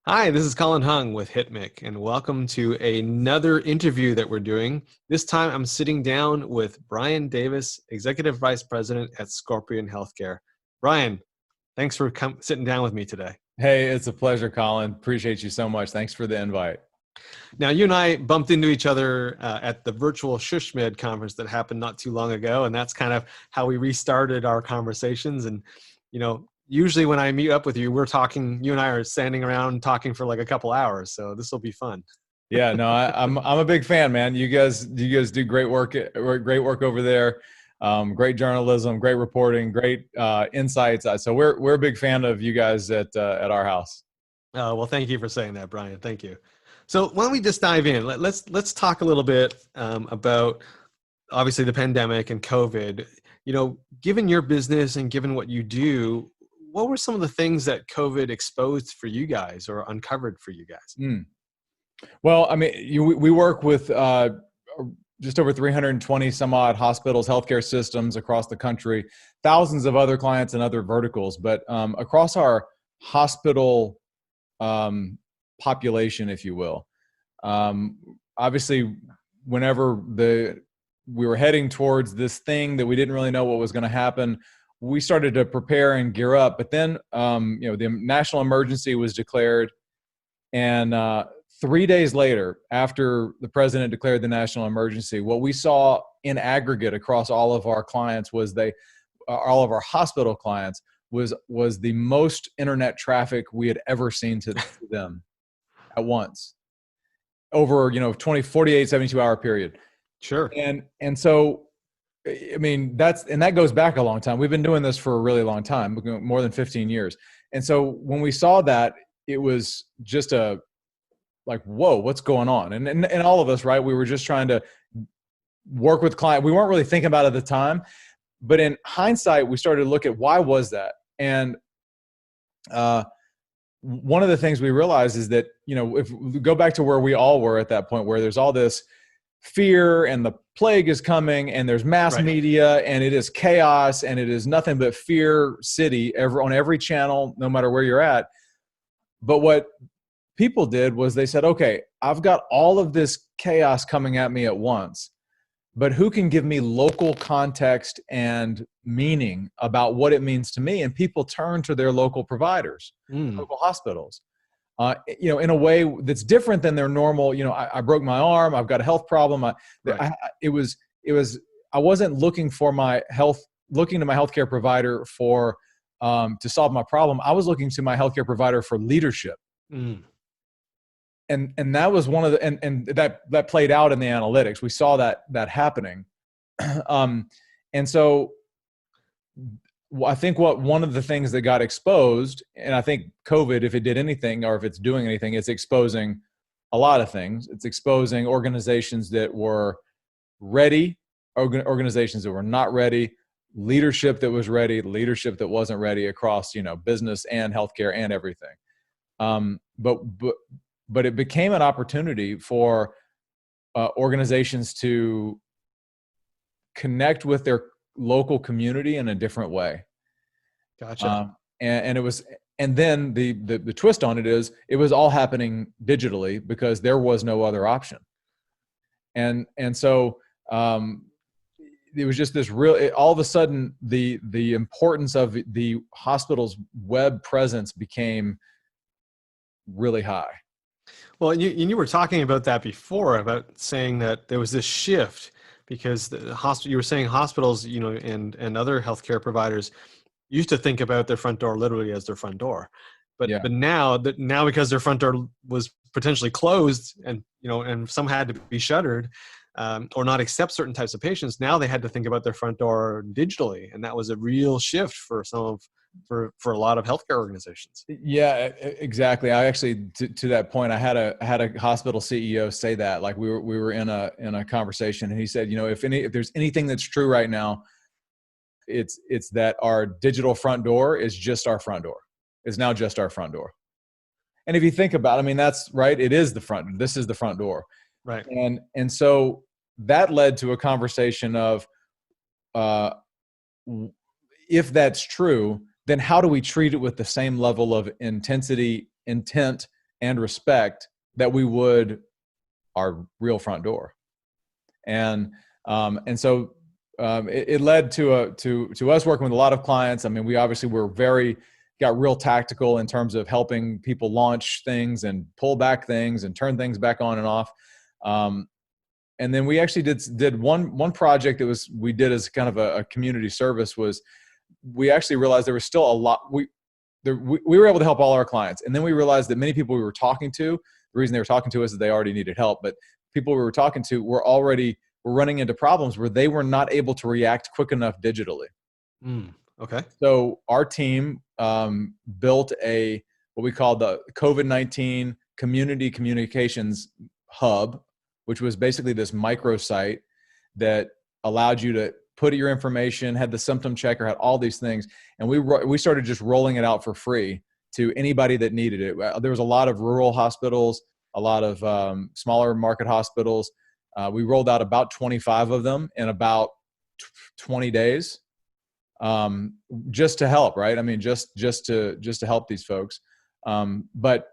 Hi, this is Colin Hung with HitMic, and welcome to another interview that we're doing. This time I'm sitting down with Brian Davis, Executive Vice President at Scorpio Healthcare. Brian, thanks for sitting down with me today. Hey, it's a pleasure, Colin. Appreciate you so much. Thanks for the invite. Now, you and I bumped into each other at the virtual ShushMed conference that happened not too long ago, and that's kind of how we restarted our conversations. And, usually when I meet up with you, we're talking, you and I are standing around talking for like a couple hours, so this will be fun. Yeah, no, I'm a big fan, man. You guys do great work over there. Great journalism, great reporting, great insights. So we're a big fan of you guys at our house. Well, thank you for saying that, Brian. Thank you. So why don't we just dive in? Let's talk a little bit about obviously the pandemic and COVID. Given your business and given what you do, what were some of the things that COVID exposed for you guys or uncovered for you guys? Well, I mean, we work with just over 320 some odd hospitals, healthcare systems across the country, thousands of other clients and other verticals. But across our hospital population, if you will, obviously, whenever we were heading towards this thing that we didn't really know what was going to happen, we started to prepare and gear up. But then, the national emergency was declared, and 3 days later, after the president declared the national emergency, what we saw in aggregate across all of our clients was all of our hospital clients was the most internet traffic we had ever seen to them at once over 48, 72-hour period. Sure. And so, I mean, that goes back a long time. We've been doing this for a really long time, more than 15 years. And so when we saw that, it was just like, whoa, what's going on? And all of us, right? We were just trying to work with clients. We weren't really thinking about it at the time, but in hindsight, we started to look at why was that? And one of the things we realized is that, if we go back to where we all were at that point, where there's all this fear and the plague is coming and there's mass media and it is chaos and it is nothing but fear city on every channel, no matter where you're at. But what people did was they said, okay, I've got all of this chaos coming at me at once, but who can give me local context and meaning about what it means to me? And people turn to their local providers, local hospitals, in a way that's different than their normal. I broke my arm, I've got a health problem. I wasn't looking to my healthcare provider to solve my problem. I was looking to my healthcare provider for leadership. And that was one of the, and that played out in the analytics. We saw that happening. And so I think one of the things that got exposed, and I think COVID, if it did anything or if it's doing anything, it's exposing a lot of things. It's exposing organizations that were ready, organizations that were not ready, leadership that was ready, leadership that wasn't ready across, business and healthcare and everything. But it became an opportunity for organizations to connect with their local community in a different way. Gotcha. And then the twist on it is it was all happening digitally because there was no other option. And so it was just this all of a sudden the importance of the hospital's web presence became really high. Well, you were talking about that before, about saying that there was this shift because you were saying hospitals, and other healthcare providers used to think about their front door literally as their front door. But now because their front door was potentially closed and some had to be shuttered or not accept certain types of patients, now they had to think about their front door digitally. And that was a real shift for for a lot of healthcare organizations. Yeah, exactly. I actually, to that point, I had a hospital CEO say that, like we were in a conversation, and he said, if there's anything that's true right now, it's that our digital front door is just our front door. It's now just our front door. And if you think about it, I mean, that's right. It is this is the front door. Right. And so that led to a conversation of, if that's true, then how do we treat it with the same level of intensity, intent, and respect that we would our real front door. And so it led to us working with a lot of clients. I mean, we obviously got real tactical in terms of helping people launch things and pull back things and turn things back on and off. And then we actually did one project that we did as kind of a community service. Was we actually realized there was still a lot we were able to help all our clients, and then we realized that many people we were talking to, the reason they were talking to us is they already needed help, but people we were talking to were running into problems where they were not able to react quick enough digitally. Okay. So our team built what we call the COVID-19 Community Communications Hub, which was basically this microsite that allowed you to put your information, had the symptom checker, had all these things. And we started just rolling it out for free to anybody that needed it. There was a lot of rural hospitals, a lot of smaller market hospitals. We rolled out about 25 of them in about 20 days, just to help, right? I mean, just to help these folks. But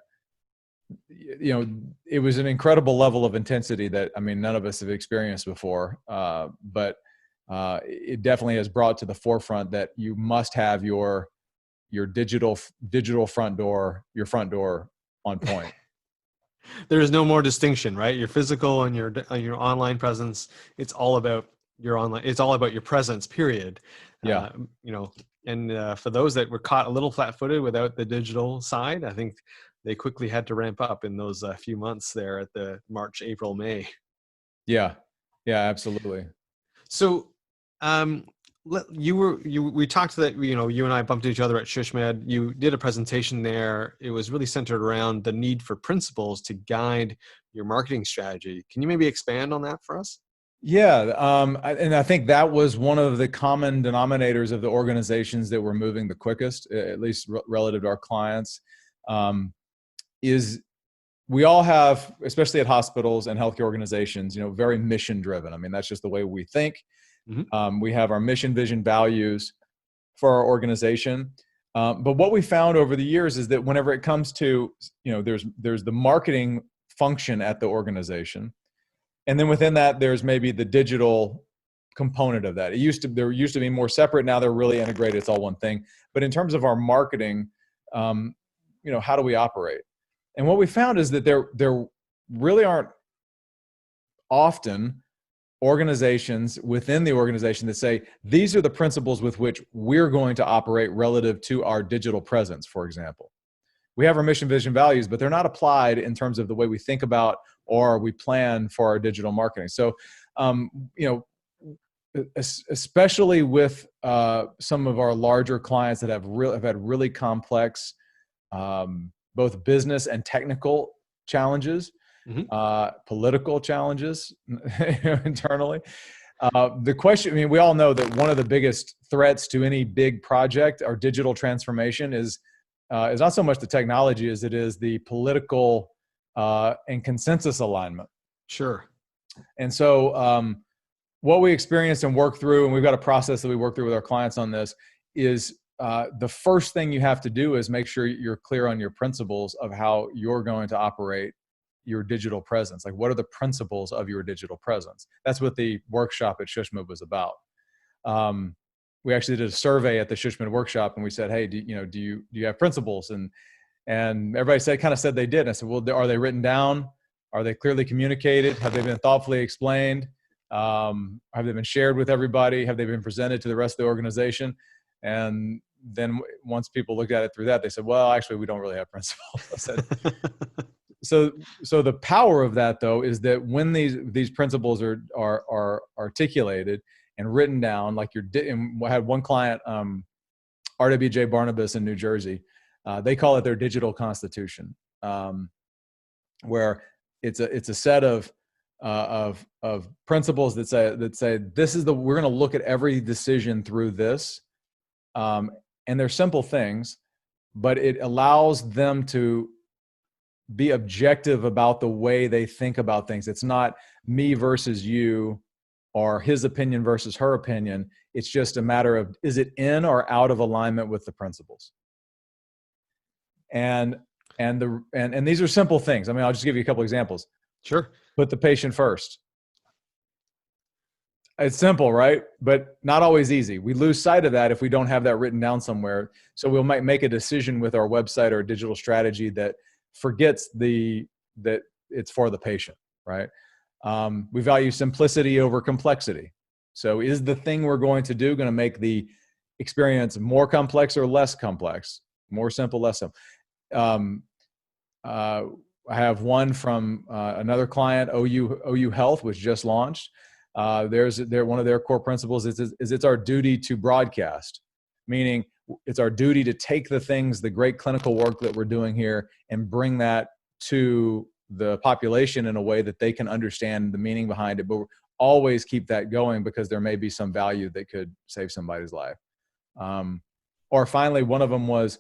it was an incredible level of intensity that, I mean, none of us have experienced before. But it definitely has brought to the forefront that you must have your digital front door, your front door on point. There is no more distinction, right? Your physical and your online presence. It's all about your online. It's all about your presence. Period. Yeah. And for those that were caught a little flat-footed without the digital side, I think they quickly had to ramp up in those few months there at the March, April, May. Yeah. Yeah. Absolutely. So, we talked that, you and I bumped each other at SHSMD. You did a presentation there. It was really centered around the need for principles to guide your marketing strategy. Can you maybe expand on that for us? Yeah. And I think that was one of the common denominators of the organizations that were moving the quickest, at least relative to our clients, is we all have, especially at hospitals and healthcare organizations, very mission driven. I mean, that's just the way we think. Mm-hmm. We have our mission, vision, values for our organization. But what we found over the years is that whenever it comes to, there's the marketing function at the organization. And then within that, there's maybe the digital component of that. There used to be more separate. Now they're really integrated. It's all one thing. But in terms of our marketing, how do we operate? And what we found is that there really aren't often organizations within the organization that say, these are the principles with which we're going to operate relative to our digital presence, for example. We have our mission, vision, values, but they're not applied in terms of the way we think about or we plan for our digital marketing. So, especially with some of our larger clients that have had really complex both business and technical challenges, mm-hmm. Political challenges internally. The question, I mean, we all know that one of the biggest threats to any big project or digital transformation is not so much the technology as it is the political and consensus alignment. Sure. And so what we experienced and work through, and we've got a process that we work through with our clients on this, is the first thing you have to do is make sure you're clear on your principles of how you're going to operate your digital presence. Like, what are the principles of your digital presence? That's what the workshop at SHSMD was about. We actually did a survey at the SHSMD workshop, and we said, "Hey, do you have principles?" And everybody kind of said they did. And I said, "Well, are they written down? Are they clearly communicated? Have they been thoughtfully explained? Have they been shared with everybody? Have they been presented to the rest of the organization?" And then once people looked at it through that, they said, "Well, actually, we don't really have principles." I said, so the power of that, though, is that when these principles are articulated and written down, like and I had one client, RWJ Barnabas in New Jersey, they call it their digital constitution, where it's a set of principles that say we're going to look at every decision through this, and they're simple things, but it allows them to be objective about the way they think about things. It's not me versus you or his opinion versus her opinion. It's just a matter of, is it in or out of alignment with the principles? And And these are simple things. I mean, I'll just give you a couple examples. Sure. Put the patient first. It's simple, right? But not always easy. We lose sight of that if we don't have that written down somewhere. So we might make a decision with our website or digital strategy that forgets that it's for the patient, right? We value simplicity over complexity. So is the thing we're going to do going to make the experience more complex or less complex? More simple, less simple. I have one from another client, OU Health, which just launched. One of their core principles is it's our duty to broadcast, meaning it's our duty to take the great clinical work that we're doing here and bring that to the population in a way that they can understand the meaning behind it, but always keep that going because there may be some value that could save somebody's life. Or finally, one of them was,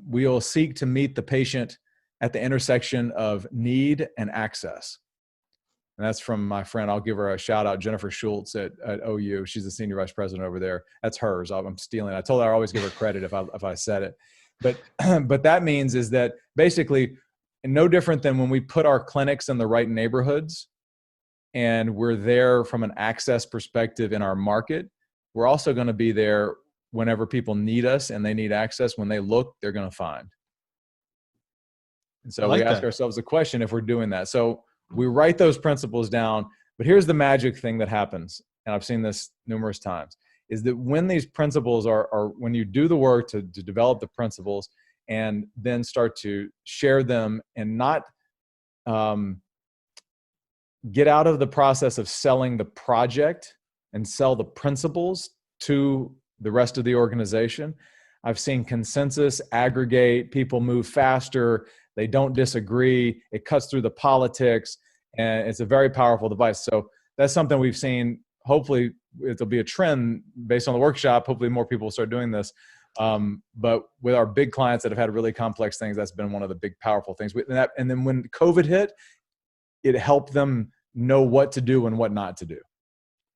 we will seek to meet the patient at the intersection of need and access. And that's from my friend, I'll give her a shout out, Jennifer Schultz at OU. She's the senior vice president over there. That's hers. I'm stealing. I told her I always give her credit if I said it. But that means is that basically, no different than when we put our clinics in the right neighborhoods and we're there from an access perspective in our market, we're also going to be there whenever people need us and they need access. When they look, they're going to find. And so we ask ourselves the question if we're doing that. So we write those principles down, but here's the magic thing that happens. And I've seen this numerous times, is that when these principles when you do the work to develop the principles and then start to share them and not get out of the process of selling the project and sell the principles to the rest of the organization, I've seen consensus aggregate, people move faster, they don't disagree, it cuts through the politics, and it's a very powerful device. So that's something we've seen. Hopefully it'll be a trend based on the workshop. Hopefully more people will start doing this. But with our big clients that have had really complex things, that's been one of the big powerful things. And then when COVID hit, it helped them know what to do and what not to do.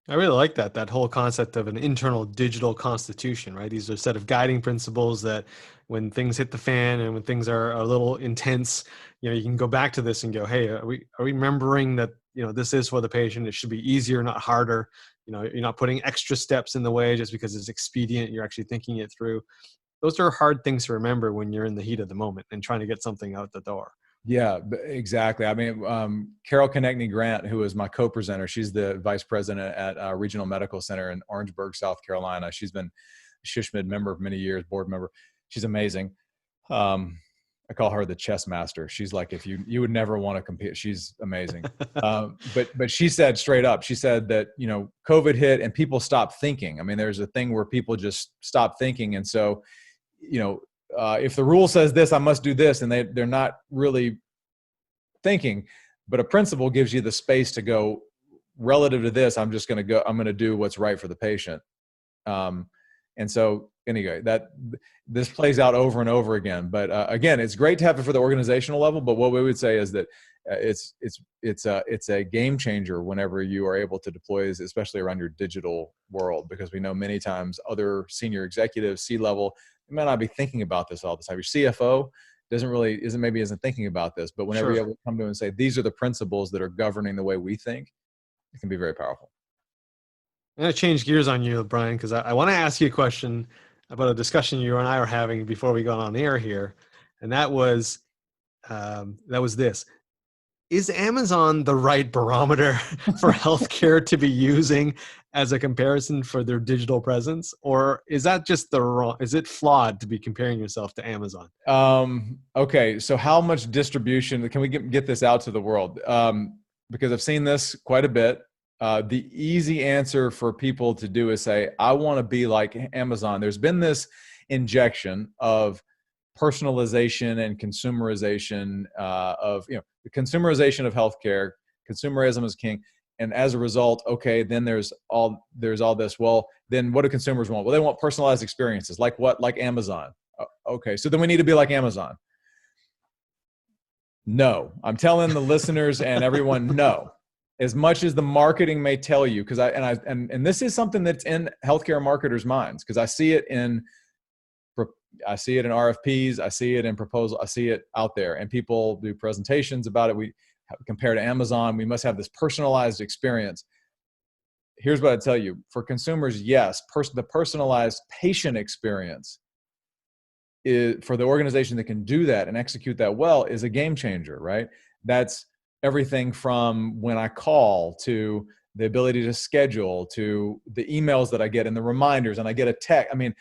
I really like that whole concept of an internal digital constitution, right? These are a set of guiding principles that when things hit the fan and when things are a little intense, you can go back to this and go, hey, are we remembering that, this is for the patient? It should be easier, not harder. You're not putting extra steps in the way just because it's expedient. You're actually thinking it through. Those are hard things to remember when you're in the heat of the moment and trying to get something out the door. Yeah, exactly. I mean, Carol Konechny Grant, who is my co-presenter, she's the vice president at Regional Medical Center in Orangeburg, South Carolina. She's been a SHMID member for many years, board member. She's amazing. I call her the chess master. She's like, if you would never want to compete. She's amazing. But she said straight up, she said that, COVID hit and people stopped thinking. I mean, there's a thing where people just stop thinking. And so, if the rule says this, I must do this, and they're not really thinking, but a principle gives you the space to go, relative to this, I'm going to do what's right for the patient. And so anyway, this plays out over and over again, but again, it's great to have it for the organizational level, but what we would say is that it's a game changer whenever you are able to deploy this, especially around your digital world, because we know many times other senior executives, C-level, they might not be thinking about this all the time. Your CFO isn't thinking about this, but whenever you're able to come to them and say, these are the principles that are governing the way we think, it can be very powerful. I'm going to change gears on you, Brian, because I want to ask you a question about a discussion you and I were having before we got on air here. And that was this. Is Amazon the right barometer for healthcare to be using as a comparison for their digital presence? Or is that just is it flawed to be comparing yourself to Amazon? Okay. So how much distribution can we get this out to the world? Because I've seen this quite a bit. The easy answer for people to do is say, I want to be like Amazon. There's been this injection of personalization and consumerization of the consumerization of healthcare. Consumerism is king, and as a result, okay, then there's all this. Well, then what do consumers want? Well, they want personalized experiences, like what? Like Amazon. Okay, so then we need to be like Amazon. No, I'm telling the listeners and everyone, no. As much as the marketing may tell you, because and this is something that's in healthcare marketers' minds, because I see it in I see it in RFPs. I see it in proposal. I see it out there, and people do presentations about it. We compare to Amazon. We must have this personalized experience. Here's what I tell you: for consumers, yes, the personalized patient experience is, for the organization that can do that and execute that well, is a game changer, right? That's everything from when I call to the ability to schedule to the emails that I get and the reminders, and I get a text. I mean,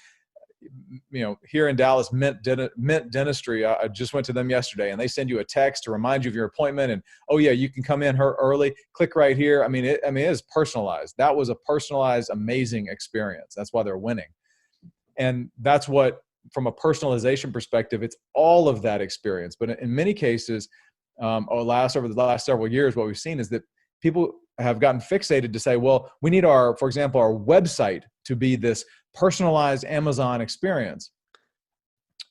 here in Dallas, Mint Dentistry, I just went to them yesterday, and they send you a text to remind you of your appointment. And, oh yeah, you can come in early. Click right here. It is personalized. That was a personalized, amazing experience. That's why they're winning. And that's what, from a personalization perspective, it's all of that experience. But in many cases, over the last several years, what we've seen is that people have gotten fixated to say, well, we need for example, our website to be this personalized Amazon experience.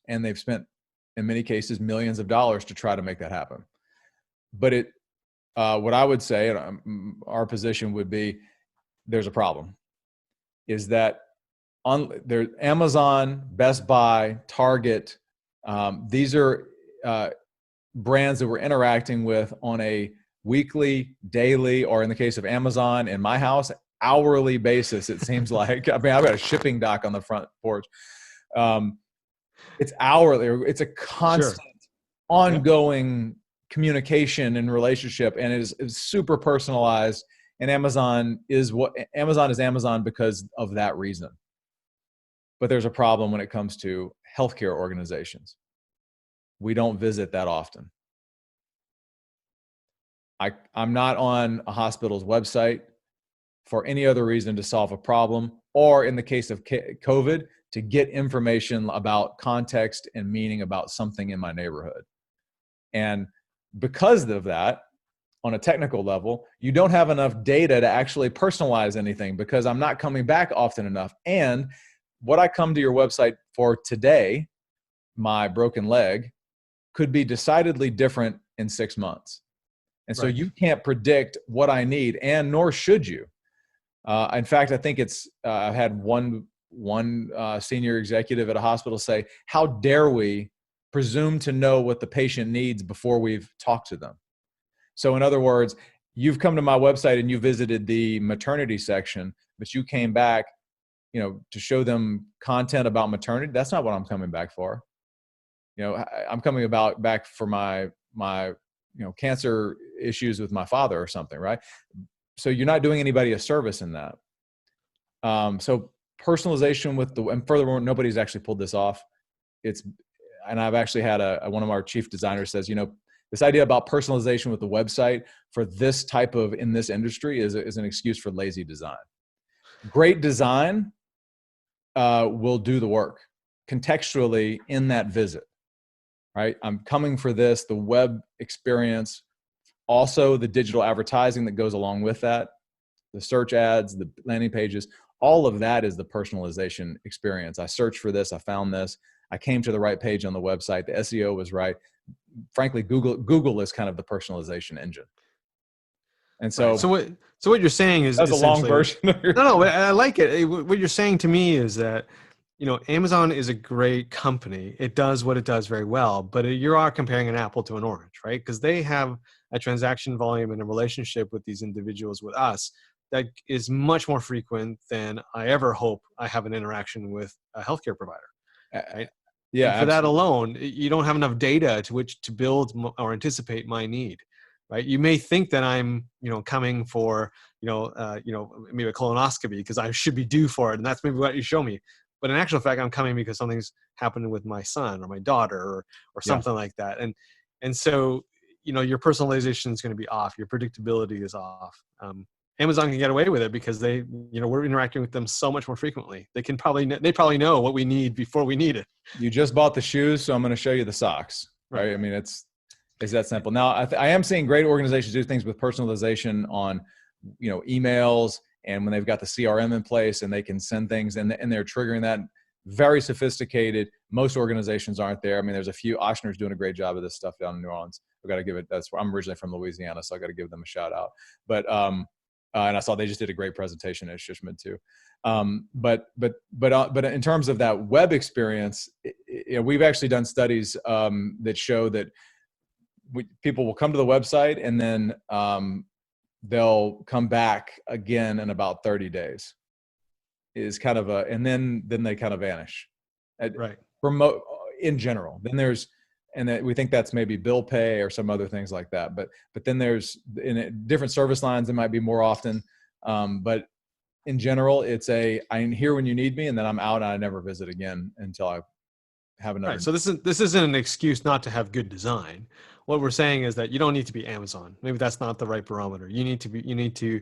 And they've spent, in many cases, millions of dollars to try to make that happen. But what I would say, and our position would be, there's a problem, is that there, Amazon, Best Buy, Target, these are brands that we're interacting with on a weekly, daily, or in the case of Amazon, in my house, hourly basis. It seems like, I've got a shipping dock on the front porch. It's hourly. It's a constant, ongoing communication and relationship, and it is super personalized. And Amazon is Amazon because of that reason. But there's a problem when it comes to healthcare organizations. We don't visit that often. I'm not on a hospital's website for any other reason to solve a problem, or in the case of COVID, to get information about context and meaning about something in my neighborhood. And because of that, on a technical level, you don't have enough data to actually personalize anything, because I'm not coming back often enough. And what I come to your website for today, my broken leg, could be decidedly different in 6 months. And so you can't predict what I need, and nor should you. In fact, I think I've had one senior executive at a hospital say, how dare we presume to know what the patient needs before we've talked to them? So in other words, you've come to my website and you visited the maternity section, but you came back, to show them content about maternity. That's not what I'm coming back for. I'm coming back for my cancer issues with my father or something, right? So you're not doing anybody a service in that. So personalization and furthermore, nobody's actually pulled this off. And I've actually had one of our chief designers says, this idea about personalization with the website for this type of, in this industry, is an excuse for lazy design. Great design will do the work contextually in that visit, right? I'm coming for this, the web experience, also the digital advertising that goes along with that, the search ads, the landing pages, all of that is the personalization experience. I searched for this, I found this, I came to the right page on the website, the SEO was right. Frankly, Google is kind of the personalization engine. And so, so what you're saying is that's a long version. No, I like it. What you're saying to me is that, Amazon is a great company. It does what it does very well, but you are comparing an apple to an orange, right? Because they have a transaction volume and a relationship with these individuals, with us, that is much more frequent than I ever hope I have an interaction with a healthcare provider, right? Yeah, and for absolutely. that alone, you don't have enough data to which to build or anticipate my need, right? You may think that I'm, coming for, maybe a colonoscopy because I should be due for it, and that's maybe what you show me. But in actual fact, I'm coming because something's happening with my son or my daughter or something like that. And so, your personalization is going to be off. Your predictability is off. Amazon can get away with it because we're interacting with them so much more frequently. They probably know what we need before we need it. You just bought the shoes, so I'm going to show you the socks, right? It's that simple. Now, I am seeing great organizations do things with personalization on, emails, and when they've got the CRM in place and they can send things and they're triggering that. Very sophisticated. Most organizations aren't there. There's a few. Ochsner's doing a great job of this stuff down in New Orleans. I've got to give it. That's where I'm originally from, Louisiana, so I got to give them a shout out. But and I saw they just did a great presentation at Shishman too. But in terms of that web experience, we've actually done studies that show that people will come to the website and then they'll come back again in about 30 days is kind of and then they kind of vanish Right. in general. Then there's, and that we think that's maybe bill pay or some other things like that. But then there's in different service lines, it might be more often. But in general, it's I'm here when you need me, and then I'm out and I never visit again until I have another. Right. So this isn't an excuse not to have good design. What we're saying is that you don't need to be Amazon. Maybe that's not the right barometer. You need to,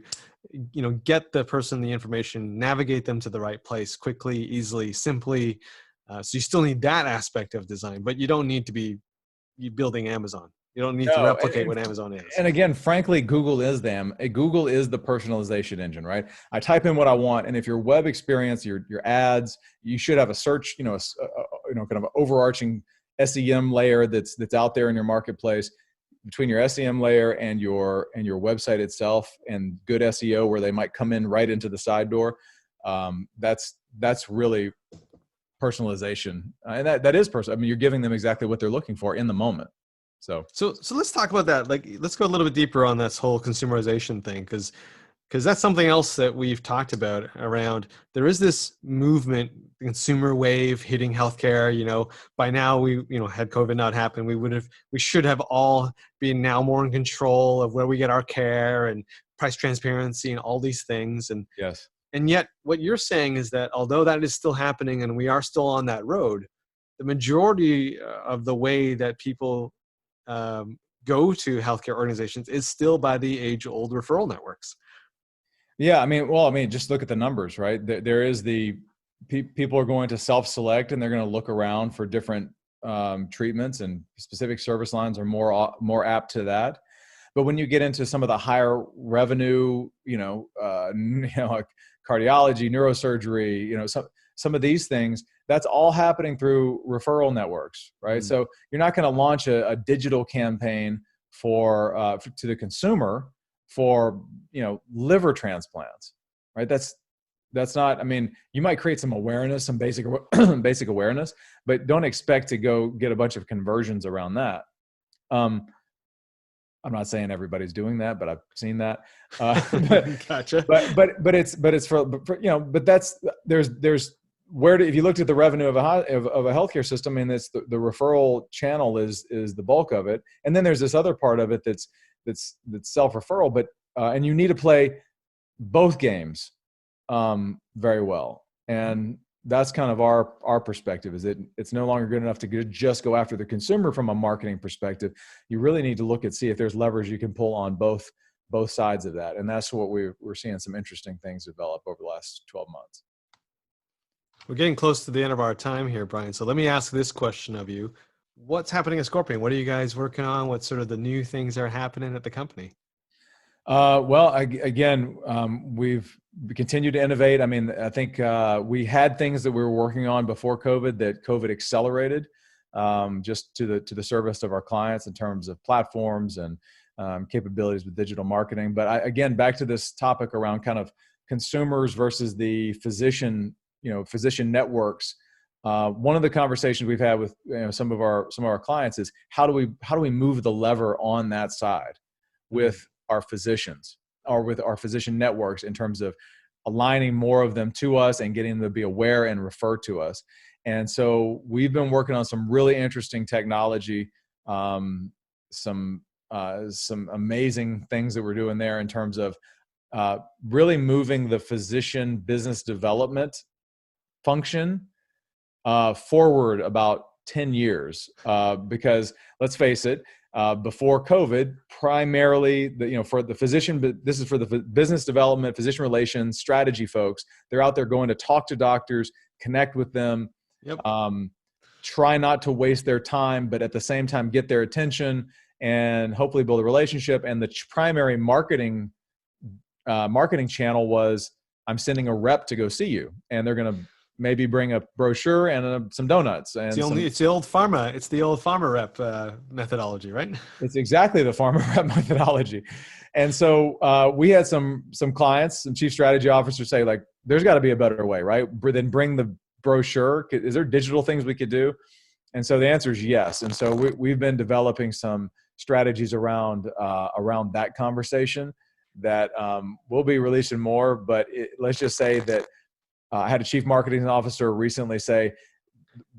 get the person the information, navigate them to the right place quickly, easily, simply. So you still need that aspect of design, but you don't need to be building Amazon. You don't need to No, replicate what Amazon is. and again, frankly, Google is the personalization engine, right? I type in what I want, and if your web experience, your ads, you should have a search, kind of an overarching SEM layer that's out there in your marketplace between your SEM layer and your website itself, and good SEO where they might come in right into the side door. That's really personalization, and that is personal. I mean, you're giving them exactly what they're looking for in the moment. So let's talk about that. Like, let's go a little bit deeper on this whole consumerization thing, because that's something else that we've talked about around. There is this movement, the consumer wave hitting healthcare. By now we, had COVID not happened, we should have all been now more in control of where we get our care and price transparency and all these things. And yes. And yet what you're saying is that although that is still happening and we are still on that road, the majority of the way that people go to healthcare organizations is still by the age-old referral networks. Yeah, I mean, just look at the numbers, right? There is people are going to self-select, and they're going to look around for different treatments, and specific service lines are more apt to that. But when you get into some of the higher revenue, like cardiology, neurosurgery, some of these things, that's all happening through referral networks, right? So you're not going to launch a digital campaign to the consumer for liver transplants, right? That's not. I mean, you might create some awareness, some basic basic awareness, but don't expect to go get a bunch of conversions around that. I'm not saying everybody's doing that, but I've seen that. Gotcha. But there's if you looked at the revenue of a healthcare system, and it's the referral channel is the bulk of it, and then there's this other part of it that's self-referral, but and you need to play both games very well, and that's kind of our perspective. Is it's no longer good enough to just go after the consumer from a marketing perspective. You really need to look see if there's levers you can pull on both sides of that, and that's what we're seeing some interesting things develop over the last 12 months. We're getting close to the end of our time here, Brian. So let me ask this question of you. What's happening at Scorpion? What are you guys working on? What sort of the new things are happening at the company? Well, again, we've continued to innovate. I mean, I think we had things that we were working on before COVID that COVID accelerated, just to the service of our clients in terms of platforms and capabilities with digital marketing. But again, back to this topic around kind of consumers versus the physician networks. One of the conversations we've had with some of our clients is how do we move the lever on that side with our physicians or with our physician networks in terms of aligning more of them to us and getting them to be aware and refer to us. And so we've been working on some really interesting technology, some amazing things that we're doing there in terms of really moving the physician business development function forward about 10 years, because let's face it, before COVID, primarily for the physician, but this is for the business development, physician relations, strategy folks. They're out there going to talk to doctors, connect with them, Yep. Try not to waste their time, but at the same time get their attention and hopefully build a relationship. And the primary marketing channel was, I'm sending a rep to go see you, and they're going to maybe bring a brochure and some donuts. And it's the old pharma rep methodology, right? It's exactly the pharma rep methodology. And so we had some clients, some chief strategy officers say, like, there's got to be a better way, right? Then bring the brochure. Is there digital things we could do? And so the answer is yes. And so we've been developing some strategies around that conversation that we'll be releasing more. But let's just say that I had a chief marketing officer recently say,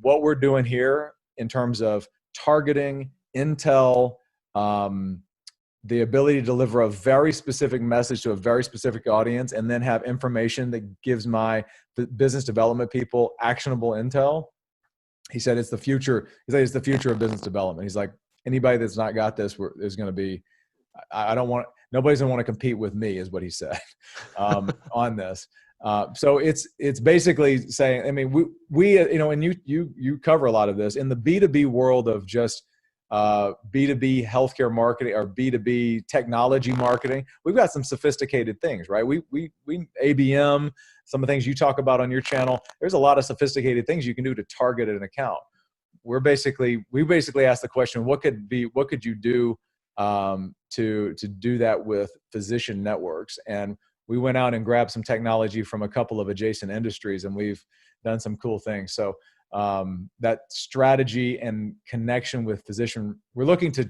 what we're doing here in terms of targeting, intel, the ability to deliver a very specific message to a very specific audience, and then have information that gives my business development people actionable intel. He said it's the future. He said it's the future of business development. He's like, anybody that's not got this is going to be, I don't want, nobody's going to want to compete with me, is what he said on this. So it's basically saying, I mean, we and you cover a lot of this in the B2B world of just B2B healthcare marketing or B2B technology marketing. We've got some sophisticated things, right? We ABM, some of the things you talk about on your channel. There's a lot of sophisticated things you can do to target an account. We basically ask the question, what could you do to do that with physician networks? And we went out and grabbed some technology from a couple of adjacent industries, and we've done some cool things. So that strategy and connection with physician, we're looking to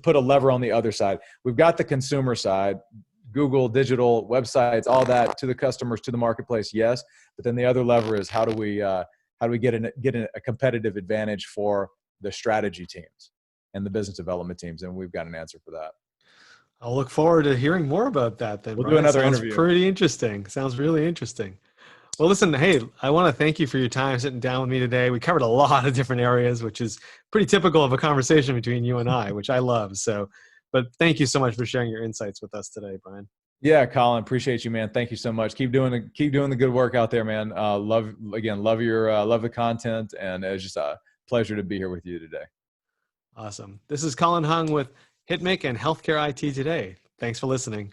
put a lever on the other side. We've got the consumer side, Google, digital, websites, all that, to the customers, to the marketplace, yes. But then the other lever is how do we get a competitive advantage for the strategy teams and the business development teams? And we've got an answer for that. I'll look forward to hearing more about that then, We'll Brian. do another Sounds interview. pretty interesting. Sounds really interesting. Well, listen, hey, I want to thank you for your time sitting down with me today. We covered a lot of different areas, which is pretty typical of a conversation between you and I, which I love. So, but thank you so much for sharing your insights with us today, Brian. Yeah, Colin, appreciate you, man. Thank you so much. Keep doing the good work out there, man. Love the content, and it's just a pleasure to be here with you today. Awesome. This is Colin Hung with HitMake and Healthcare IT Today. Thanks for listening.